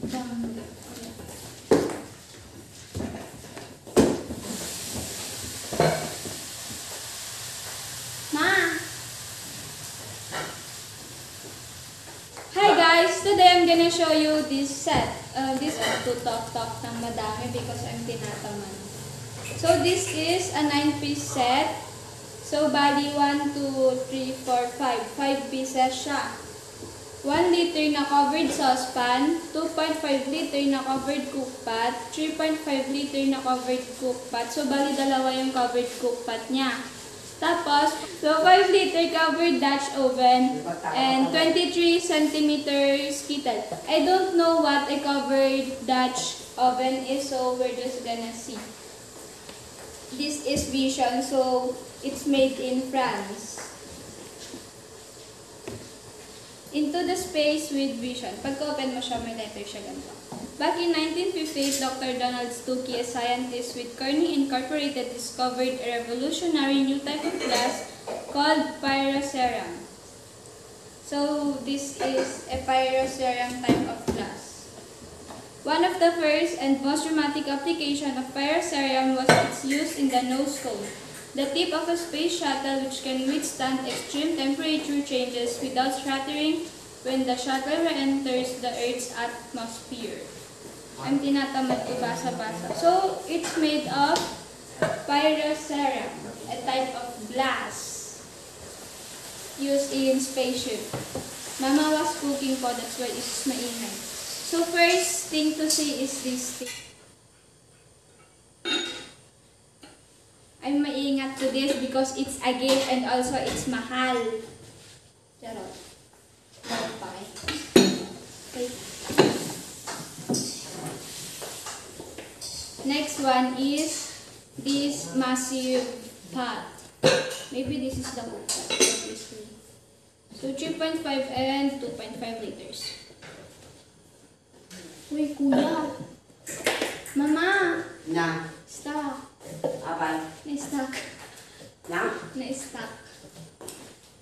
Hi guys! Today I'm gonna show you this set. This is to talk ng madami because I'm tinataman. So this is a 9-piece set. So bali 1, 2, 3, 4, 5. 5 pieces siya. 1 liter na covered saucepan, 2.5 liter na covered cookpot, 3.5 liter na covered cookpot. So bali dalawa yung covered cookpot niya. Tapos, so 5 liter covered Dutch oven and 23 centimeters kettle. I don't know what a covered Dutch oven is, so we're just gonna see. This is Vision, so it's made in France. Into the space with Vision. Pagka-open mo siya, may letter siya ganito. Back in 1958, Dr. Donald Stuckey, a scientist with Corning Incorporated, discovered a revolutionary new type of glass called pyroceram. So, this is a pyroceram type of glass. One of the first and most dramatic application of pyroceram was its use in the nose cone, the tip of a space shuttle which can withstand extreme temperature changes without shattering when the shuttle re-enters the Earth's atmosphere. I'm tinatamad ko basa-basa. So, it's made of pyroceram, a type of glass used in spaceship. Mama was cooking po, that's why it's maingay. So, first thing to say is this thing. I'm maingat to this because it's a gift and also it's mahal. Charot. Okay. Next one is this massive pot. Maybe this is the whole pot. So 3.5 and 2.5 liters. Uy, kuya. Mama. Na. Stop. Apa? Na-stuck. Na? Na-stuck.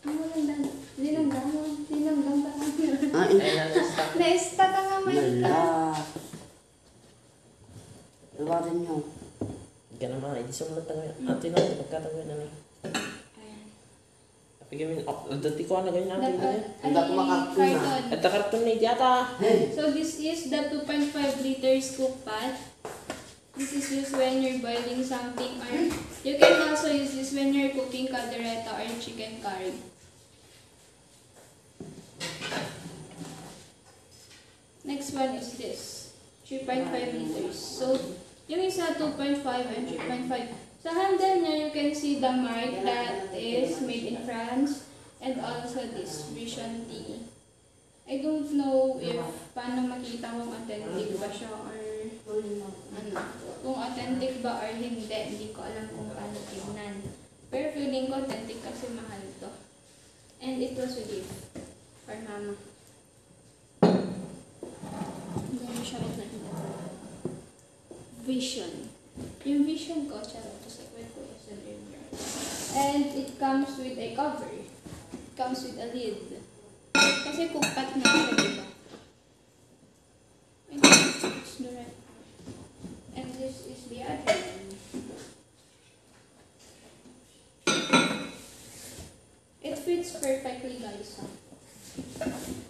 Ang walang dan. Linanggang pa lang yun. Ah, na-stuck. Na-stuck ka nga may Nala. Iwarin nyo. Hindi ka naman, hindi sa mga tangawin. Ate na, pagkatawin na lang. Ayan. Pagamin, dati ko na ganyan natin. Hindi ako makakarton na. At karton na iti ata. So this is the 2.5 liters cook pot. This is used when you're boiling something, or you can also use this when you're cooking caldereta or chicken curry. Next one is this, 3.5 liters. So, yung isa 2.5 and 3.5. Sa handle niya, you can see the mark that is made in France, and also this Vision T. I don't know if paano makita kung authentic ba siya or ano, kung authentic ba or hindi ko alam kung paano tignan. Pero feeling ko authentic kasi mahal to. And it was a gift for mama. Hindi siya rin. Vision. Yung Vision ko, charot. And it comes with a cover. It comes with a lid. Kasi cookpot na siya, diba? I think it's the right. And this is the other one. It fits perfectly, guys.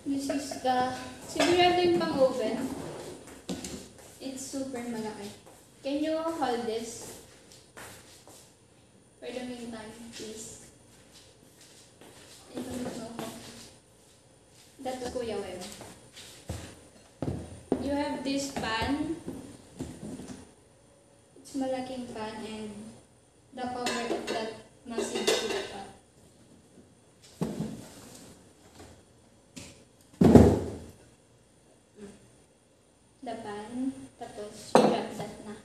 This is the, sigurado yung pang oven. It's super malaki. Can you hold this? For the meantime, please. I don't know. That was Kuya Web. You have this pan. It's malaking pan and the cover of that massive pot. The pan. Tapos, drop that na.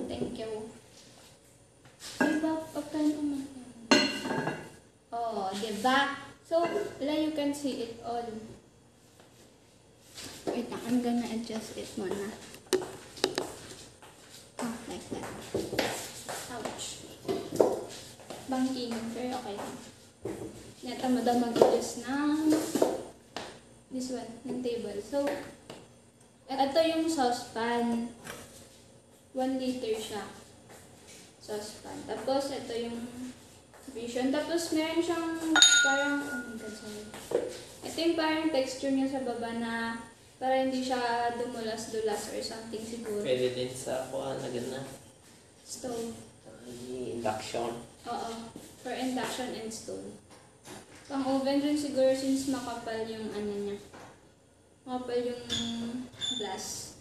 Thank you. Diba? Pagkano mo? Oh, diba? So, you can see it all. Wait, I'm gonna adjust it muna. Oh, like that. Ouch. Bangking, pero okay lang. Neta mo daw mag-adjust ng This one, ng table. So, ito yung saucepan. 1 liter siya. Saucepan. Tapos, ito yung vision. Tapos, meron siyang parang, oh my God, sorry. Ito yung parang texture niya sa baba na para hindi siya dumulas-dulas or something siguro. Pwede din sa kuhaan na gana. Stove. Induction. Oo. For induction and stove. Pang oven rin siguro since makapal yung ano niya. Makapal yung glass.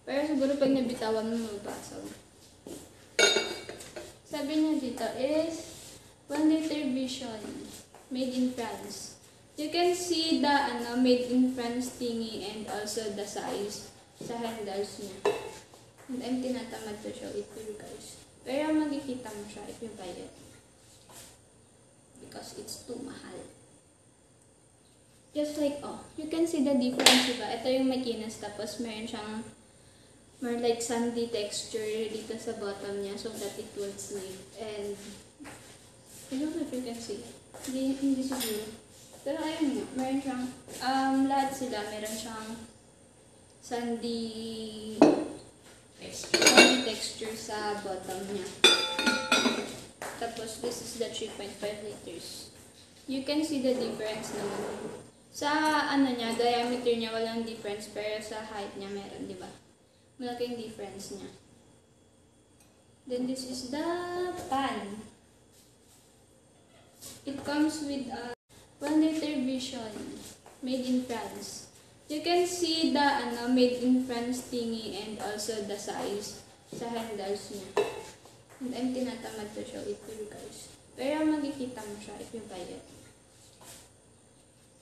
Pero siguro pag nabitawan mo, mabasag. Sabi niya dito is 1 liter vision. Made in France. You can see the made in France thingy and also the size sa handles niya. And I'm tinatamad to show it to you guys. Pero makikita mo siya if you buy it. Because it's too mahal. Just like, oh, you can see the difference, diba? Ito yung makinis, tapos meron siyang more like sandy texture dito sa bottom niya so that it will sleep. And, I don't know if you can see. Hindi siguro. Pero ayun nga, meron siyang, lahat sila, meron siyang sandy texture sa bottom niya. Tapos, this is the 3.5 liters. You can see the difference naman. Sa, niya, diameter niya, walang difference. Pero sa height niya, meron, di ba? Malaking difference niya. Then, this is the pan. It comes with a 1 liter vision. Made in France. You can see the, made in France thingy and also the size sa handles niya. And I'm tinatamad to show it to you guys. Pero makikita mo siya if you buy it.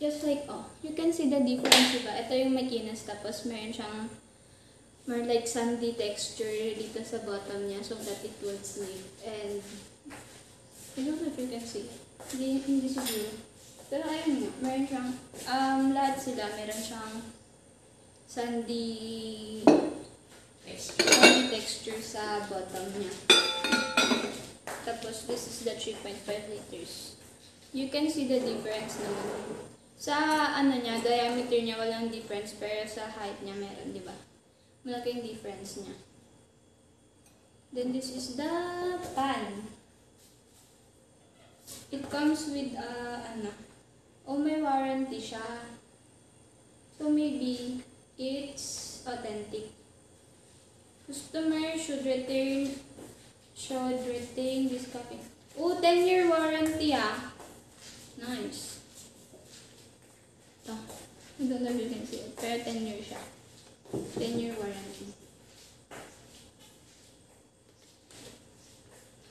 Just like, oh, you can see the difference, diba? Ito yung makinis, tapos meron siyang more like sandy texture dito sa bottom niya so that it will sleep. And, I don't know if you can see it. Hindi siguro. Pero ayun nga, meron siyang, lahat sila, meron siyang sandy texture sa bottom niya. Tapos, this is the 3.5 liters. You can see the difference naman. Sa, niya, diameter niya, walang difference. Pero sa height niya, meron, di ba? Malaking difference niya. Then, this is the pan. It comes with, may warranty siya. So, maybe, it's authentic. Customer should retain this copy. Oh, 10-year warranty ah. Nice. Ito. I don't know if you can see it. Pero 10 years siya. 10-year warranty.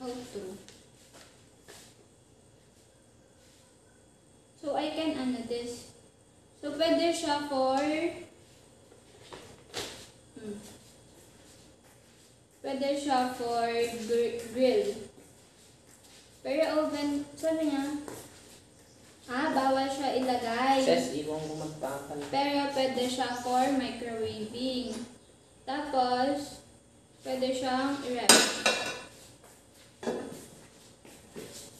How true. So, I can this. So, pwede siya for pwede siya for grill. Pero oven, sabi niya, bawal siya ilagay. Says, iwang magpapan. Pero pwede siya for microwaving. Tapos, pwede siyang i-wrap.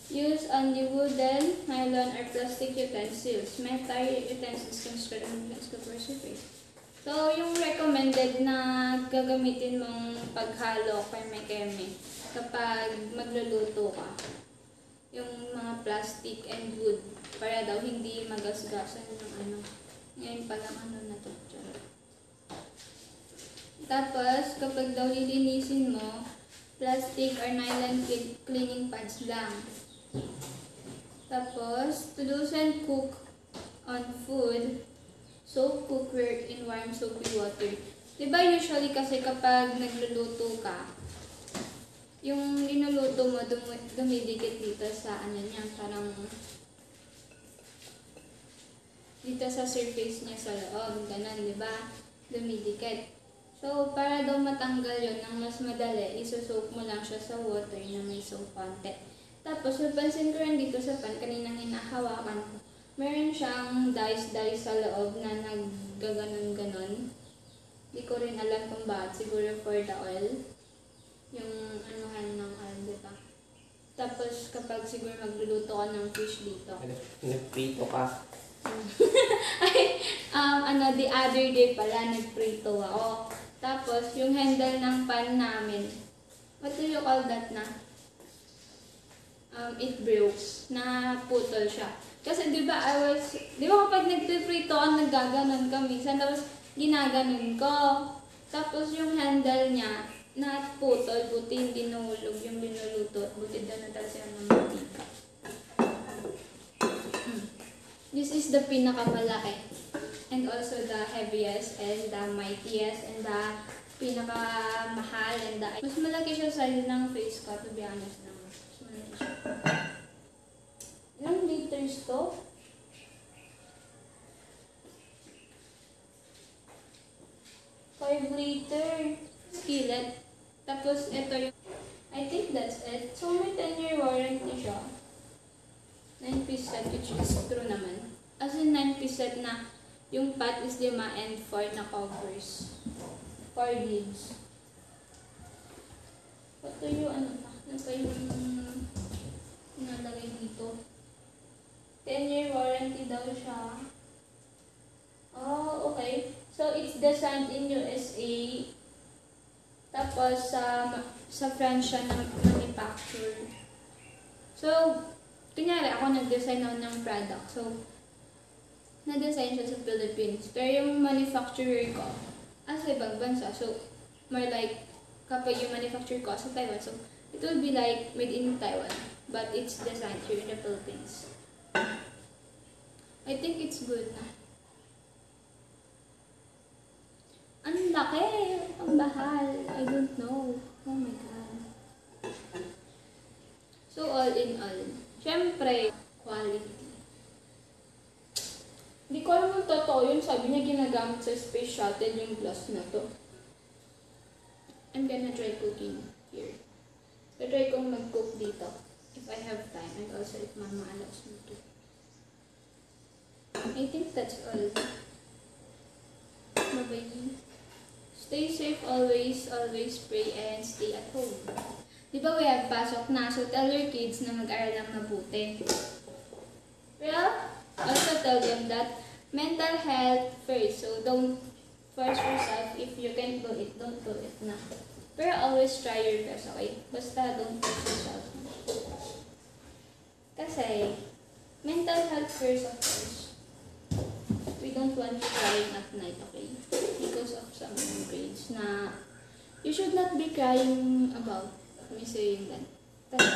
Use only wooden, nylon, or plastic utensils. Metal utensils constructed on Cookware surface. So, yung recommended na gagamitin mong paghalo keme-keme kapag magluluto ka, yung mga plastic and wood para daw hindi magasgasan yung Ngayon palang na to. Tapos, kapag daw lilinisin mo, plastic or nylon cleaning pads lang. Tapos, to doesn't cook on food, soak cookware in warm soapy water. Diba usually kasi kapag nagluluto ka, yung linuluto mo dumidikit dito sa niya, parang dito sa surface niya sa loob, ganun, diba? Dumidikit. So, para daw matanggal yun ng mas madali, isosoak mo lang siya sa water na may soap content. Tapos, napansin ko rin dito sa pan, kaninang hinahawakan ko, meron siyang dice sa loob na naggaganon-ganon. Hindi ko rin alam kung bakit. Siguro for the oil. Yung anuhan ng oil, diba? Tapos, kapag siguro magluluto ka ng fish dito. Nagprito ka. Ay, the other day pala, nagprito ako. Tapos, yung handle ng pan namin, what do you call that na? It broke. Na putol siya. Kasi di ba kapag nagpiprito ako, naggaganon ka minsan, tapos ginaganon ko. Tapos yung handle niya, naputol, buti hindi nahulog yung binuluto. Buti daw na talaga siya ng mantika. This is the pinakamalaki. And also the heaviest and the mightiest and the pinakamahal and the... Mas malaki siya sa size ng face ko, to be honest naman. Mas malaki siya. Ilang liters to? Five liter skillet. Tapos ito yung... I think that's it. So may 10-year warranty siya. 9-piece set, which is true naman. As in 9-piece set na yung pot is 5 and 4 na covers. 4 lids. Ito yung ano pa yung nalagay dito. 10-year warranty daw siya. Oh, okay. So, it's designed in USA. Tapos, sa France siya ng manufacture. So, kunyari, ako nag-design ako ng product. So, na-design siya sa Philippines. Pero yung manufacturer ko, sa ibang bansa. So, more like, kapag yung manufacturer ko sa Taiwan. So, it will be like made in Taiwan. But it's designed here in the Philippines. I think it's good na. Ang laki! Ang bahal! I don't know. Oh my God. So, all in all. Siyempre, quality. Hindi ko alam kung totoo yun. Sabi niya ginagamit sa space shuttle yung glass na to. I'm gonna try cooking here. So, try kong mag-cook dito. If I have time. And also if mama allows me to. I think that's all. Bye-bye. Stay safe always. Always pray and stay at home. Di ba we have pasok na? So tell your kids na mag-aral ng mabuti. Well, also tell them that mental health first. So don't force yourself. If you can't do it, don't do it na. Pero always try your best, okay? Basta don't force yourself. Kasi, mental health first, of course. We don't want you crying at night, okay? Because of some grades na you should not be crying about. Me saying that. Kasi,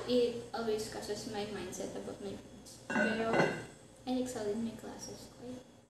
it always causes my mindset about my friends. Pero, I excel in my classes. Okay?